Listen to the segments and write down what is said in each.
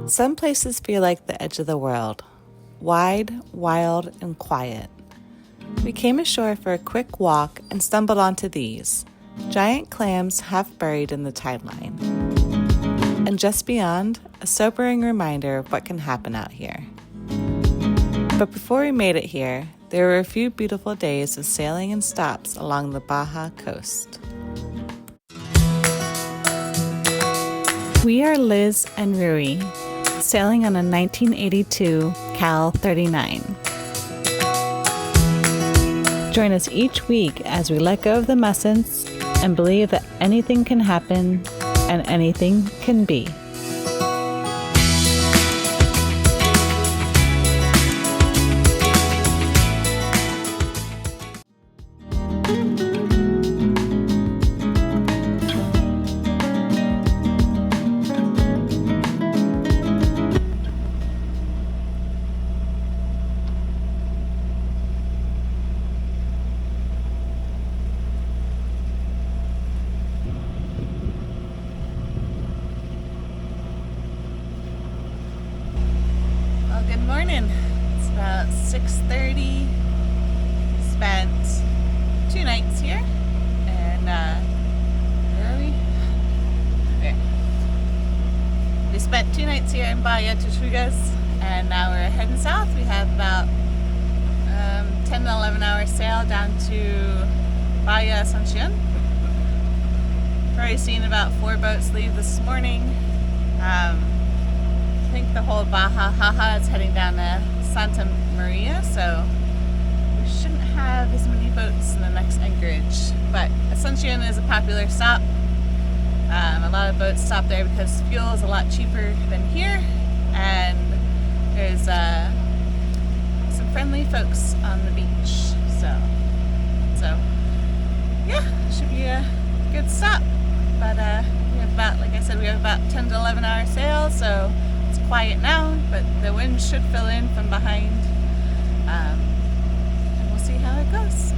Some places feel like the edge of the world, wide, wild, and quiet. We came ashore for a quick walk and stumbled onto these, giant clams half buried in the tide line. And just beyond, a sobering reminder of what can happen out here. But before we made it here, there were a few beautiful days of sailing and stops along the Baja coast. We are Liz and Rui, sailing on a 1982 Cal 39. Join us each week as we let go of the mussets and believe that anything can happen and anything can be. Good morning. It's about 6:30. Spent 2 nights here, and where are we? There. We spent 2 nights here in Bahia Magdalena, and now we're heading south. We have about 10 to 11 hour sail down to Bahia Asencion. Probably seen about 4 boats leave this morning. I think the whole Baja is heading down to Santa Maria, so we shouldn't have as many boats in the next anchorage. But Asencion is a popular stop. A lot of boats stop there because fuel is a lot cheaper than here, and there's some friendly folks on the beach. So yeah, should be a good stop. But we have about, like I said, we have about 10 to 11 hour sail, so it's quiet now, but the wind should fill in from behind, and we'll see how it goes.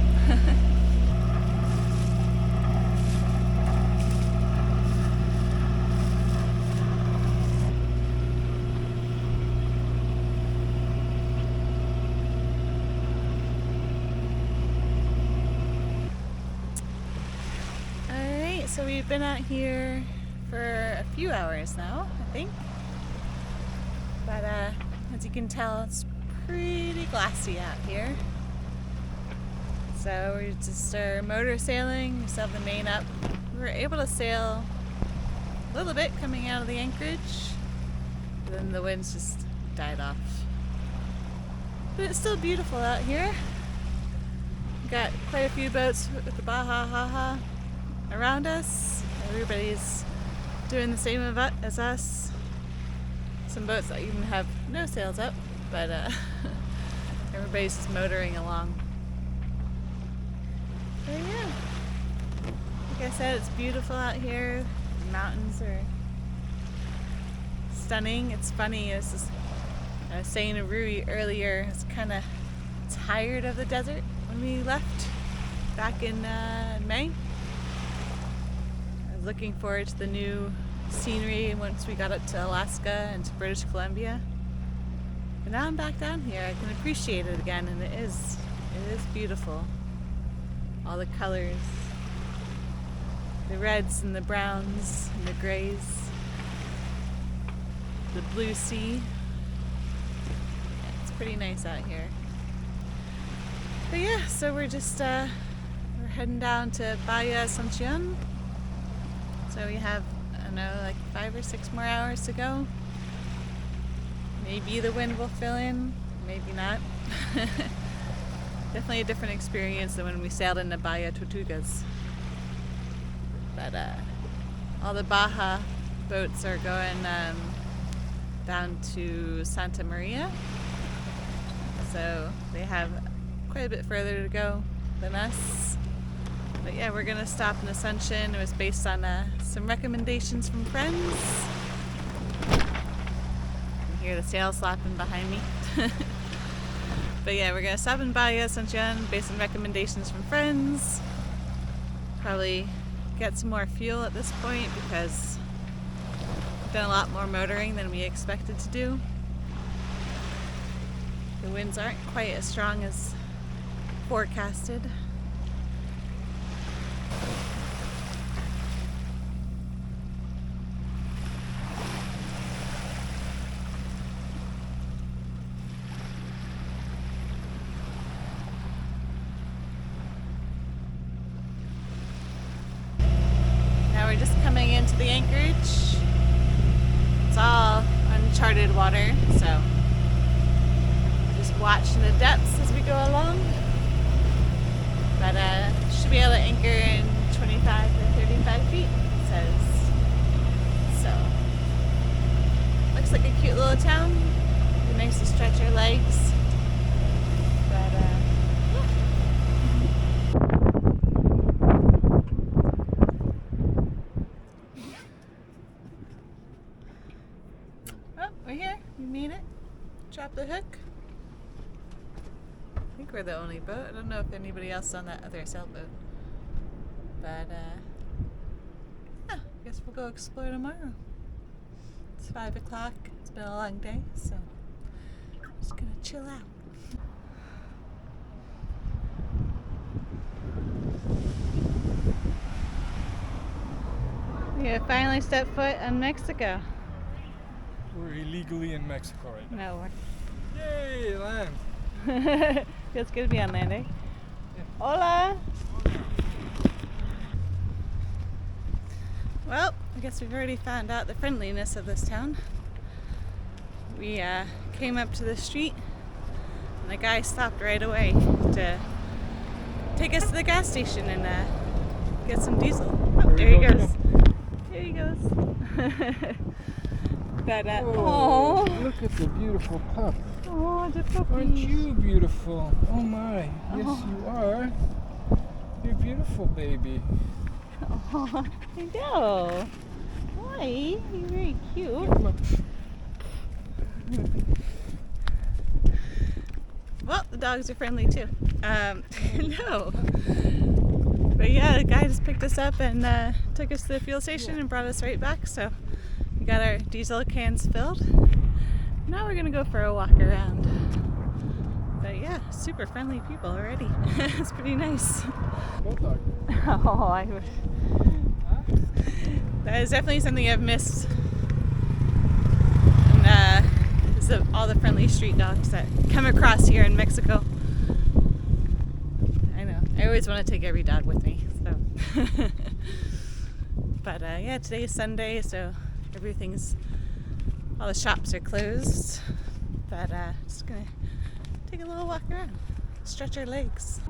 Alright, so we've been out here for a few hours now, I think. But as you can tell, it's pretty glassy out here. So we're just motor sailing. We still have the main up. We were able to sail a little bit coming out of the anchorage, but then the winds just died off. But it's still beautiful out here. We've got quite a few boats with the Baja around us. Everybody's doing the same as us. Some boats that even have no sails up, but everybody's just motoring along. But yeah, like I said, it's beautiful out here. The mountains are stunning. It's funny, I was saying to Rui earlier, I was kind of tired of the desert when we left back in May. I was looking forward to the new scenery once we got up to Alaska and to British Columbia. But now I'm back down here. I can appreciate it again, and it is beautiful. All the colors, the reds and the browns and the grays, the blue sea. It's pretty nice out here. But yeah, so we're just we're heading down to Bahia Asencion. So we have, I don't know, like 5 or 6 more hours to go. Maybe the wind will fill in, maybe not. Definitely a different experience than when we sailed into Bahia Tortugas. But all the Baja boats are going down to Santa Maria. So they have quite a bit further to go than us. But yeah, we're gonna stop in Asencion. It was based on some recommendations from friends. You can hear the sail slapping behind me. But yeah, we're gonna stop in Bahia Asencion based on recommendations from friends. Probably get some more fuel at this point because done a lot more motoring than we expected to do. The winds aren't quite as strong as forecasted. Now we're just coming into the anchorage. It's all uncharted water, so just watching the depths as we go along. But should be able to anchor in 25 to 35 feet, it says. So looks like a cute little town. Be nice to stretch our legs. But yeah. Oh, we're here. We made it. Drop the hook. I think we're the only boat. I don't know if anybody else on that other sailboat. But yeah, I guess we'll go explore tomorrow. It's 5 o'clock. It's been a long day, so I'm just gonna chill out. We have finally stepped foot on Mexico. We're illegally in Mexico right now. No, Yay, land! feels good to be on land, eh? Hola! Well, I guess we've already found out the friendliness of this town. We came up to the street and the guy stopped right away to take us to the gas station and get some diesel. Oh, there he goes. There he goes. But, oh, look at the beautiful pup. Oh, the puppy. Aren't you beautiful? Oh my, yes you are. You're beautiful, baby. Oh, I know. Hi, you're very cute. Come on. Well, the dogs are friendly too. No. But yeah, the guy just picked us up and took us to the fuel station and brought us right back. So we got our diesel cans filled. Now we're gonna go for a walk around. But yeah, super friendly people already. It's pretty nice. Both dogs. Oh, I wish. That is definitely something I've missed. And is all the friendly street dogs that come across here in Mexico. I know. I always want to take every dog with me. So. But yeah, today is Sunday, so all the shops are closed. But just gonna take a little walk around, stretch our legs.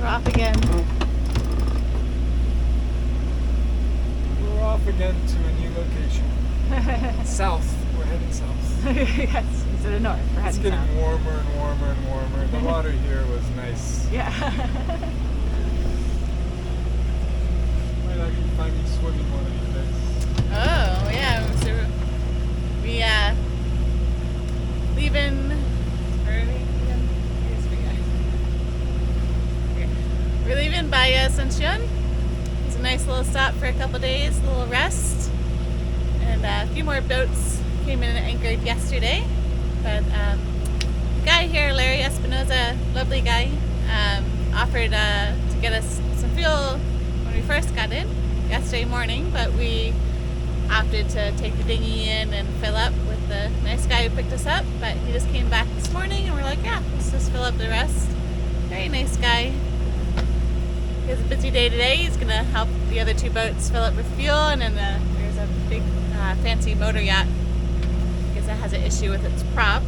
Off again. We're off again to a new location. South. We're heading south. Yes, instead of north. We're It's heading getting south. warmer and warmer and warmer. The water here was nice. Yeah. Might actually find me swimming one of these days. Oh, yeah. So we leaving early. We're leaving Bahia Asencion. It's a nice little stop for a couple days, a little rest. And a few more boats came in and anchored yesterday. But the guy here, Larry Espinoza, lovely guy, offered to get us some fuel when we first got in yesterday morning. But we opted to take the dinghy in and fill up with the nice guy who picked us up. But he just came back this morning and we're like, yeah, let's just fill up the rest. Very nice guy. He has a busy day today. He's going to help the other two boats fill up with fuel, and then there's a big fancy motor yacht because it has an issue with its prop.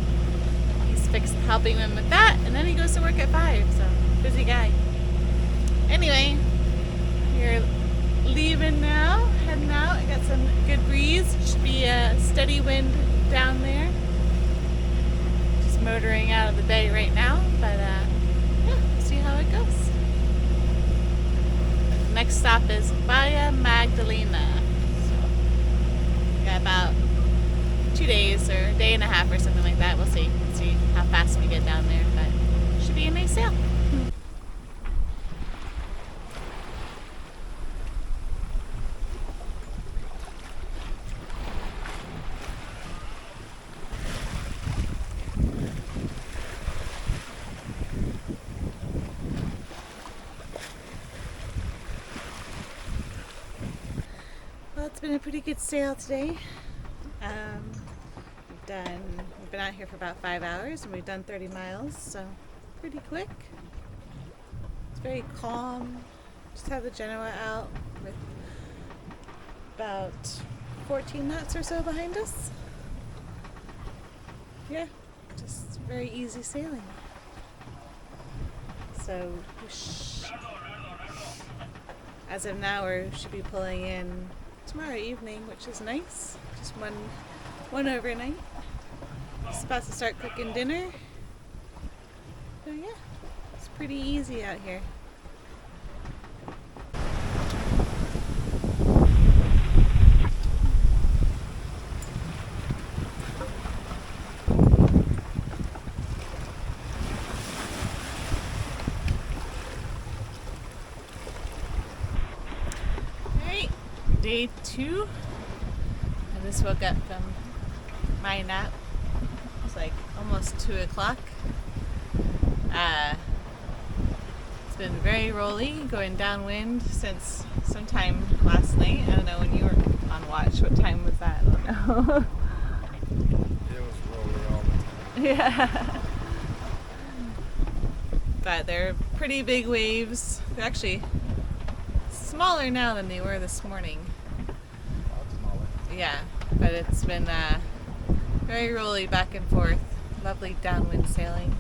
He's helping him with that, and then he goes to work at 5, so busy guy. Anyway, we're leaving now, heading out. I got some good breeze. Should be a steady wind down there. Just motoring out of the bay right now, but yeah, we'll see how it goes. Next stop is Bahia Magdalena. So we got about 2 days or a day and a half or something like that. We'll see. See how fast we get down there, but should be a nice sail. Well, it's been a pretty good sail today. We've been out here for about 5 hours and we've done 30 miles, so pretty quick. It's very calm. Just had the Genoa out with about 14 knots or so behind us. Yeah, just very easy sailing. So as of now, we should be pulling in tomorrow evening, which is nice. Just one overnight. Just about to start cooking dinner. So yeah, it's pretty easy out here. Alright, day 2. I just woke up from my nap. It's like almost 2 o'clock. It's been very rolly going downwind since sometime last night. I don't know when you were on watch. What time was that? I don't know. It was rolly all the time. Yeah. But they're pretty big waves. They're actually smaller now than they were this morning. Yeah, but it's been very rolly back and forth. Lovely downwind sailing.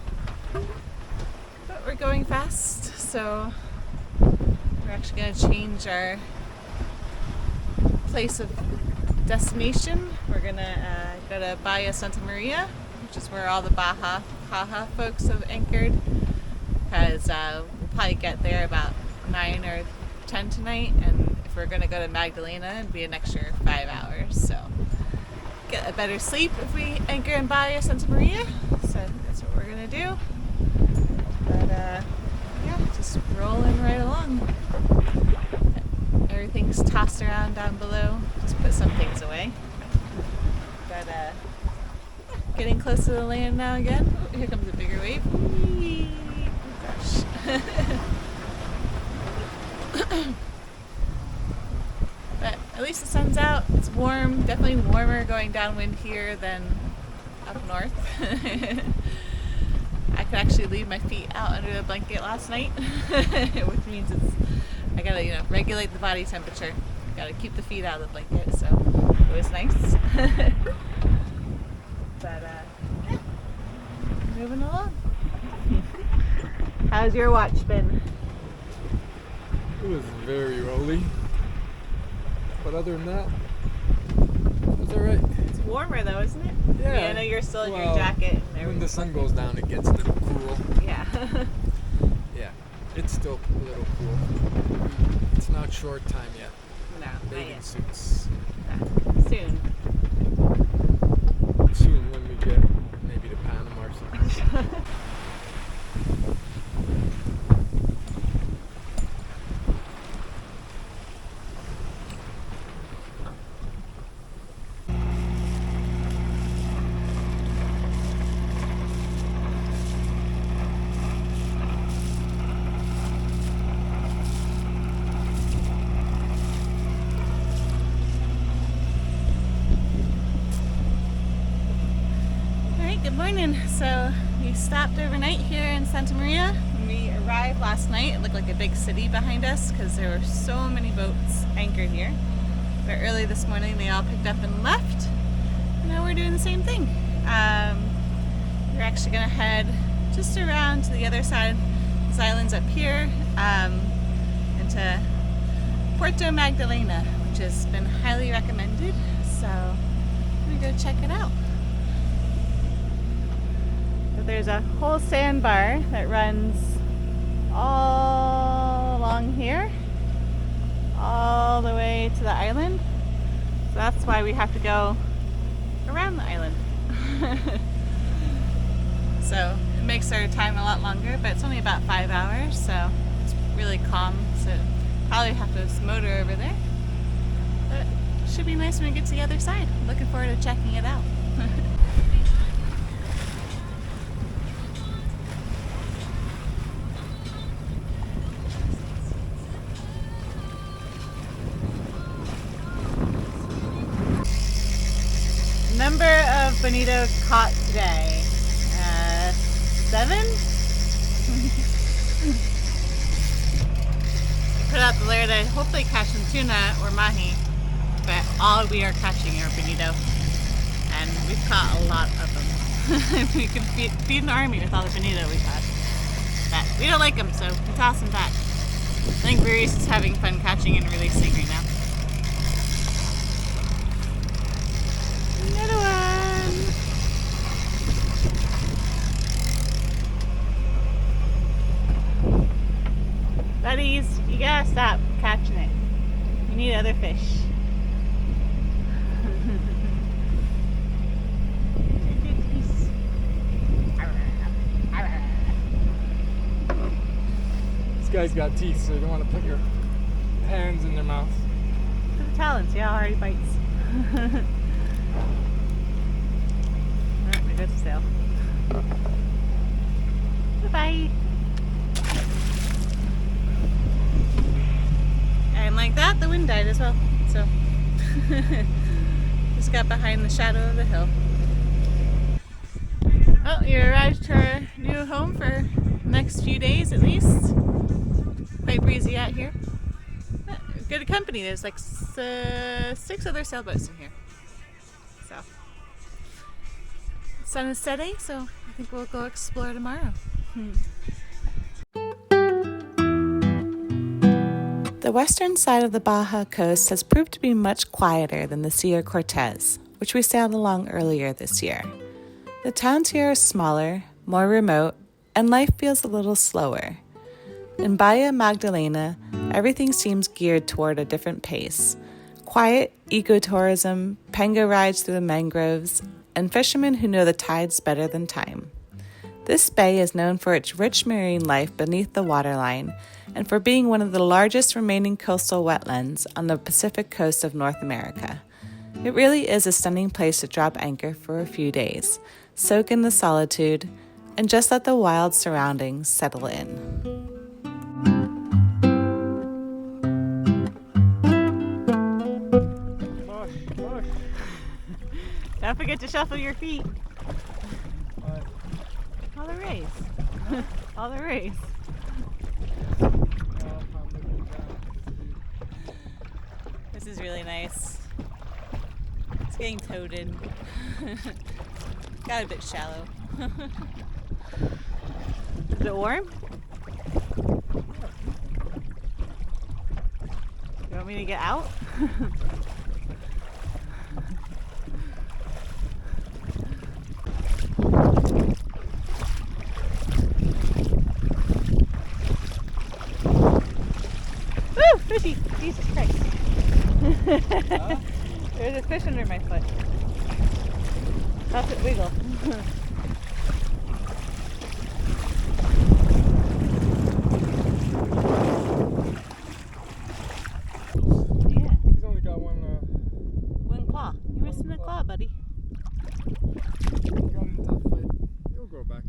But we're going fast, so we're actually going to change our place of destination. We're going to go to Bahia Santa Maria, which is where all the Baja folks have anchored, because we'll probably get there about 9 or 10 tonight, and if we're going to go to Magdalena, it'd be an extra 5 hours, so get a better sleep if we anchor in Bahia Santa Maria. So I think that's what we're going to do. But yeah, just rolling right along. Everything's tossed around down below. Just put some things away. But getting close to the land now again. Oh, here comes a bigger wave. Whee! Oh gosh. But at least the sun's out. It's warm. Definitely warmer going downwind here than up north. I could actually leave my feet out under the blanket last night, which means I gotta, regulate the body temperature. Gotta keep the feet out of the blanket, so it was nice. But yeah, moving along. How's your watch been? It was very rolly. But other than that, it was alright. It's warmer though, isn't it? Yeah. I know you're still in your jacket and everything. When the sun goes down, it gets a little cool. Yeah. Yeah, it's still a little cool. It's not short time yet. No, not Bathing yet. suits. Soon. Soon when we get maybe to Panama or something. Good morning. So we stopped overnight here in Santa Maria. When we arrived last night, it looked like a big city behind us because there were so many boats anchored here. But early this morning they all picked up and left. And now we're doing the same thing. We're actually going to head just around to the other side of these islands up here, into Puerto Magdalena, which has been highly recommended. So I'm going to go check it out. So there's a whole sandbar that runs all along here, all the way to the island. So that's why we have to go around the island. So it makes our time a lot longer, but it's only about 5 hours, so it's really calm. So probably have to motor over there, but it should be nice when we get to the other side. I'm looking forward to checking it out. Number of bonito caught today, 7? Put out the lure to hopefully catch some tuna or mahi, but all we are catching are bonito, and we've caught a lot of them. We could feed an army with all the bonito we caught, but we don't like them, so we toss them back. I think Bruce is having fun catching and releasing right now. Another one! Buddies, you gotta stop catching it. You need other fish. This guy's got teeth, so you don't want to put your hands in their mouth. Put the talons, yeah, already bites. Alright, we got to sail. Bye-bye. And like that, the wind died as well. So, just got behind the shadow of the hill. Well, you arrived to our new home for the next few days at least. Quite breezy out here. Good company. There's like 6 other sailboats in here. So, the sun is setting, so I think we'll go explore tomorrow. The western side of the Baja coast has proved to be much quieter than the Sea of Cortez, which we sailed along earlier this year. The towns here are smaller, more remote, and life feels a little slower. In Bahia Magdalena, everything seems geared toward a different pace. Quiet ecotourism, pango rides through the mangroves, and fishermen who know the tides better than time. This bay is known for its rich marine life beneath the waterline and for being one of the largest remaining coastal wetlands on the Pacific coast of North America. It really is a stunning place to drop anchor for a few days, soak in the solitude, and just let the wild surroundings settle in. Don't forget to shuffle your feet. All the rays. All the rays. This is really nice. It's getting toted. Got a bit shallow. Is it warm? You want me to get out? Woo! Fishy! Jesus Christ. Huh? There's a fish under my foot. That's it, wiggle. Yeah. He's only got one claw. You're missing a claw, buddy. He got in a tough fight. He'll go back.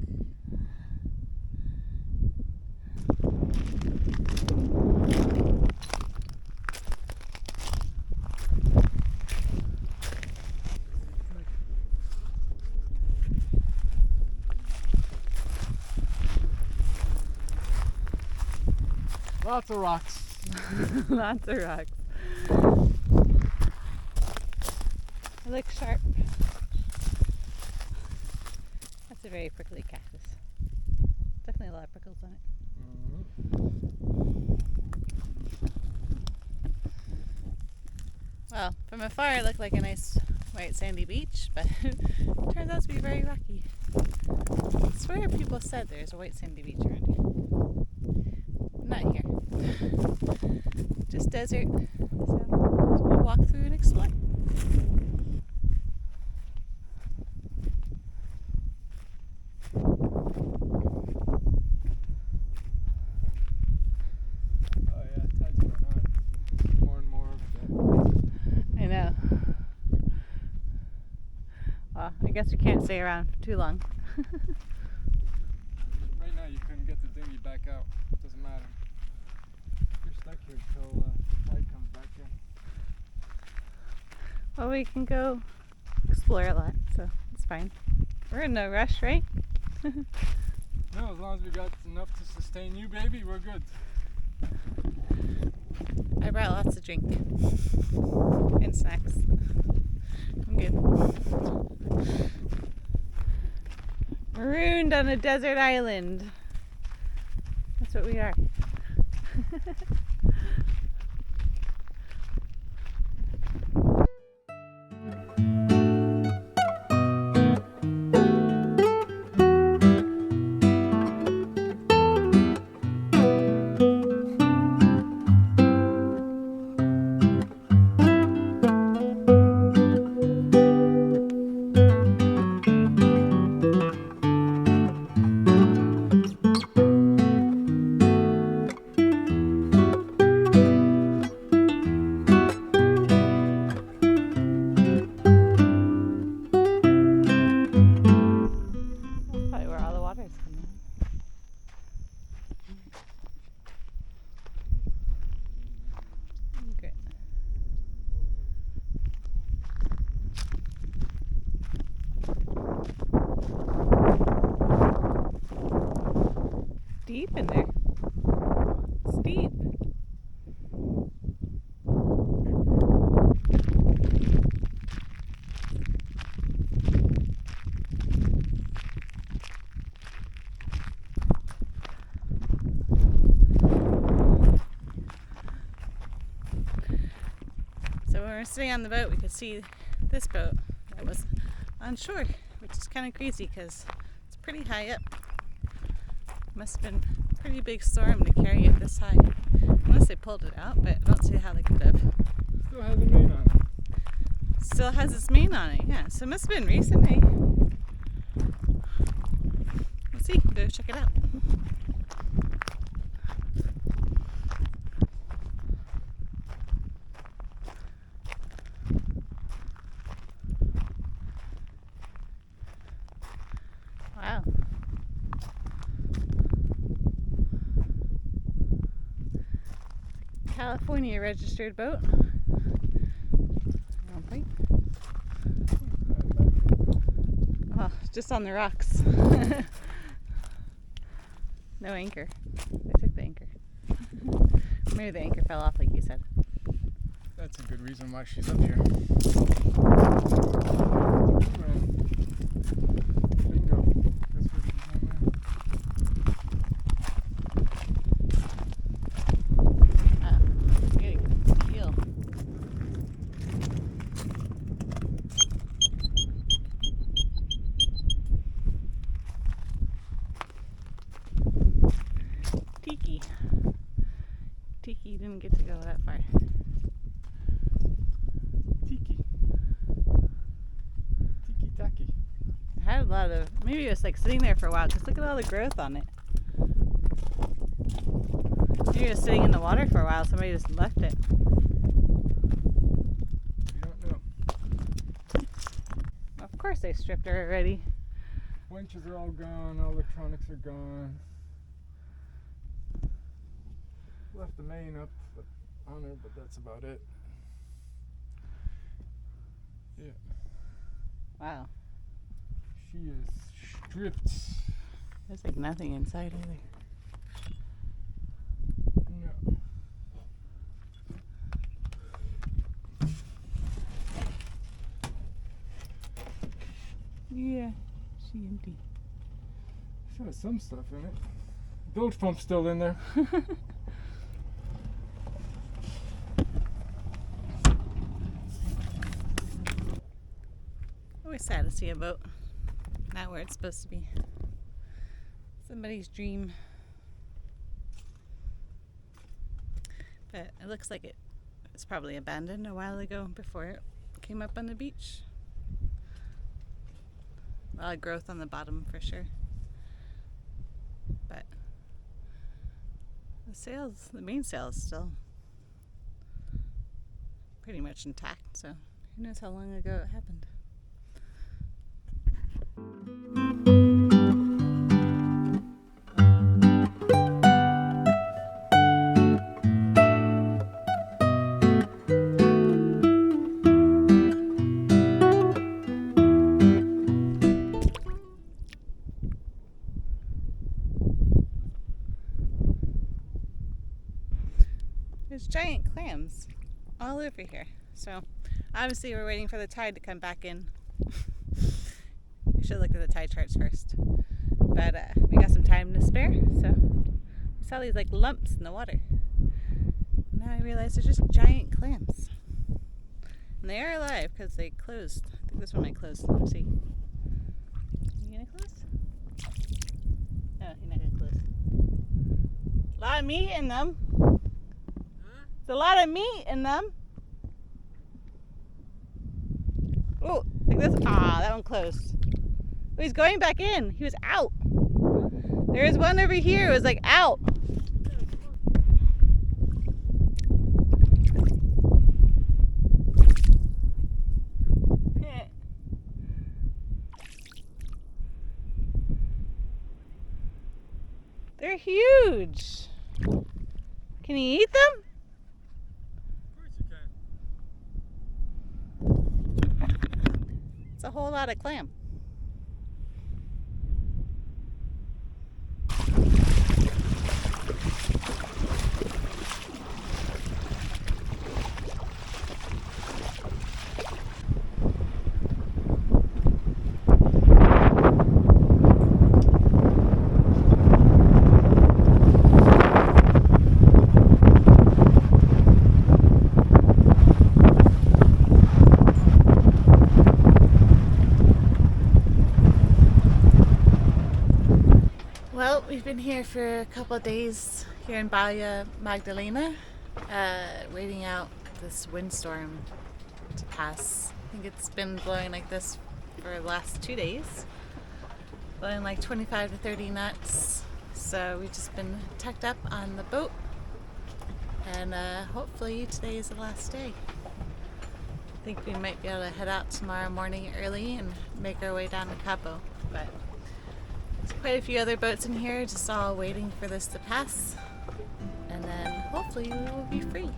Lots of rocks. Lots of rocks. It looks sharp. That's a very prickly cactus. Definitely a lot of prickles on it. Well, from afar it looked like a nice white sandy beach, but it turns out to be very rocky. I swear people said there's a white sandy beach around here. Not here. Just desert. So we'll walk through and explore. Oh yeah, tide's going on. More and more of that. I know. Well, I guess we can't stay around for too long. Right now you couldn't get the dinghy back out. Doesn't matter. You're stuck here till the tide comes back in. Well, we can go explore a lot, so it's fine. We're in no rush, right? No, as long as we got enough to sustain you, baby, we're good. I brought lots of drink and snacks. I'm good. Marooned on a desert island. That's what we are. Deep in there. It's deep. So when we were sitting on the boat, we could see this boat that was on shore, which is kind of crazy because it's pretty high up. Must have been a pretty big storm to carry it this high. Unless they pulled it out, but I don't see how they could have. Still has a main on it. Still has its main on it, yeah. So it must have been recently. Let's see, go check it out. Wow. California registered boat. Okay. Oh, just on the rocks. No anchor. They took the anchor. Maybe the anchor fell off like you said. That's a good reason why she's up here. Bingo. That's where she's on there. Getting the keel. Tiki didn't get to go that far. Tiki taki. It had a lot of, maybe it was like sitting there for a while because look at all the growth on it. Maybe it was sitting in the water for a while, somebody just left it. We don't know. Of course they stripped her already. Winches are all gone, all electronics are gone. Left the main up on her, but that's about it. Yeah. Wow. She is stripped. There's like nothing inside either. No. Yeah, she empty. This has some stuff in it. Bilge pump's still in there. Always sad to see a boat not where it's supposed to be. Somebody's dream. But it looks like it was probably abandoned a while ago before it came up on the beach. A lot of growth on the bottom for sure. But the main sail is still pretty much intact, so who knows how long ago it happened. There's giant clams all over here. So obviously we're waiting for the tide to come back in. We should look at the tide charts first. But we got some time to spare, so we saw these like lumps in the water. Now I realize they're just giant clams. And they are alive because they closed. I think this one might close. Let me see. You gonna close? No, you're not gonna close. A lot of meat in them. There's a lot of meat in them. Oh, like this. Ah, that one closed. Oh, he's going back in. He was out. There is one over here. It was like out. They're huge. Can you eat them? It's a whole lot of clam. Well, we've been here for a couple of days here in Bahia Magdalena, waiting out this windstorm to pass. I think it's been blowing like this for the last 2 days, blowing like 25 to 30 knots. So we've just been tucked up on the boat, and hopefully today is the last day. I think we might be able to head out tomorrow morning early and make our way down to Cabo, but there's quite a few other boats in here just all waiting for this to pass, and then hopefully we will be free.